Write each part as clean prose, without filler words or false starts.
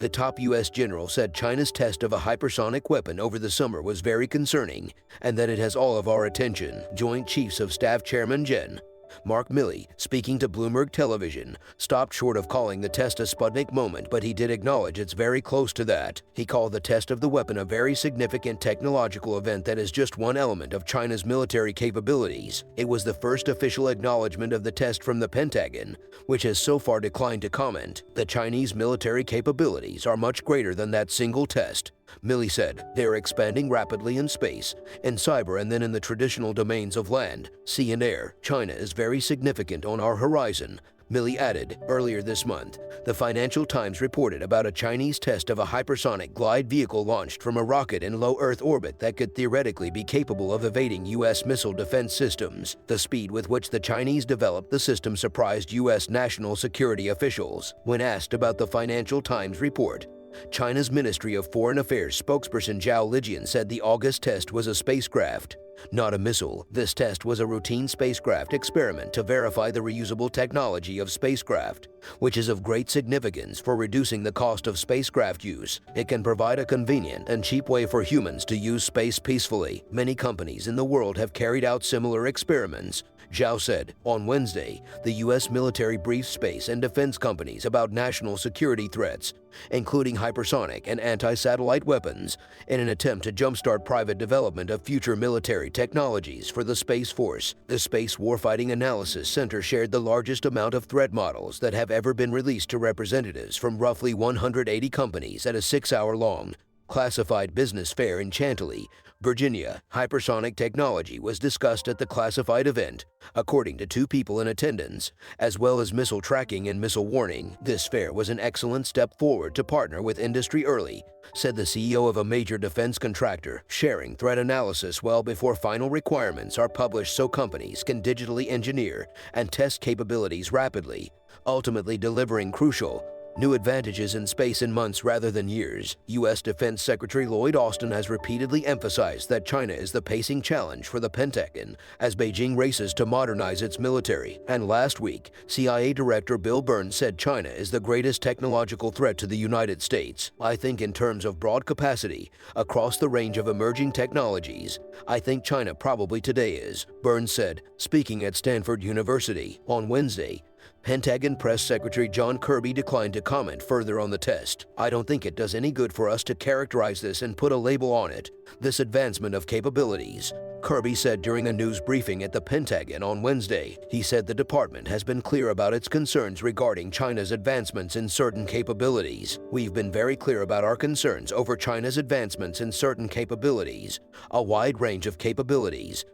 The top U.S. general said China's test of a hypersonic weapon over the summer was very concerning and that it has all of our attention. Joint Chiefs of Staff Chairman Gen. Mark Milley, speaking to Bloomberg Television, stopped short of calling the test a Sputnik moment, but he did acknowledge it's very close to that. He called the test of the weapon a very significant technological event that is just one element of China's military capabilities. It was the first official acknowledgement of the test from the Pentagon, which has so far declined to comment. The Chinese military capabilities are much greater than that single test. Milley said they're expanding rapidly in space, in cyber, and then in the traditional domains of land, sea, and air. China is very significant on our horizon. Milley added, earlier this month, the Financial Times reported about a Chinese test of a hypersonic glide vehicle launched from a rocket in low Earth orbit that could theoretically be capable of evading U.S. missile defense systems. The speed with which the Chinese developed the system surprised U.S. national security officials. When asked about the Financial Times report, China's Ministry of Foreign Affairs spokesperson Zhao Lijian said the August test was a spacecraft, not a missile. This test was a routine spacecraft experiment to verify the reusable technology of spacecraft, which is of great significance for reducing the cost of spacecraft use. It can provide a convenient and cheap way for humans to use space peacefully. Many companies in the world have carried out similar experiments, Zhao said. On Wednesday, the U.S. military briefed space and defense companies about national security threats, including hypersonic and anti-satellite weapons, in an attempt to jumpstart private development of future military technologies for the Space Force. The Space Warfighting Analysis Center shared the largest amount of threat models that have ever been released to representatives from roughly 180 companies at a 6-hour-long classified business fair in Chantilly, Virginia. Hypersonic technology was discussed at the classified event, according to 2 people in attendance, as well as missile tracking and missile warning. This fair was an excellent step forward to partner with industry early, said the CEO of a major defense contractor, sharing threat analysis well before final requirements are published so companies can digitally engineer and test capabilities rapidly, ultimately delivering crucial new advantages in space in months rather than years. U.S. Defense Secretary Lloyd Austin has repeatedly emphasized that China is the pacing challenge for the Pentagon as Beijing races to modernize its military. And last week, CIA Director Bill Burns said China is the greatest technological threat to the United States. I think in terms of broad capacity, across the range of emerging technologies, I think China probably today is, Burns said, speaking at Stanford University. On Wednesday, Pentagon Press Secretary John Kirby declined to comment further on the test. I don't think it does any good for us to characterize this and put a label on it, this advancement of capabilities, Kirby said during a news briefing at the Pentagon on Wednesday. He said the department has been clear about its concerns regarding China's advancements in certain capabilities. We've been very clear about our concerns over China's advancements in certain capabilities, a wide range of capabilities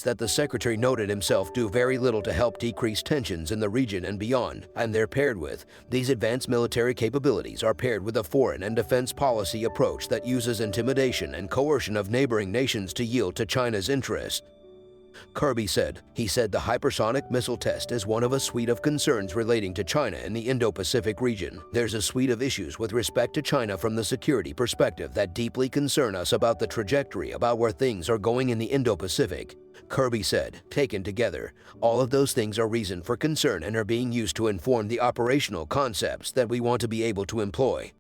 that the Secretary noted himself do very little to help decrease tensions in the region and beyond, and these advanced military capabilities are paired with a foreign and defense policy approach that uses intimidation and coercion of neighboring nations to yield to China's interests. Kirby said. He said the hypersonic missile test is one of a suite of concerns relating to China in the Indo-Pacific region. There's a suite of issues with respect to China from the security perspective that deeply concern us about the trajectory about where things are going in the Indo-Pacific, Kirby said. Taken together, all of those things are reason for concern and are being used to inform the operational concepts that we want to be able to employ.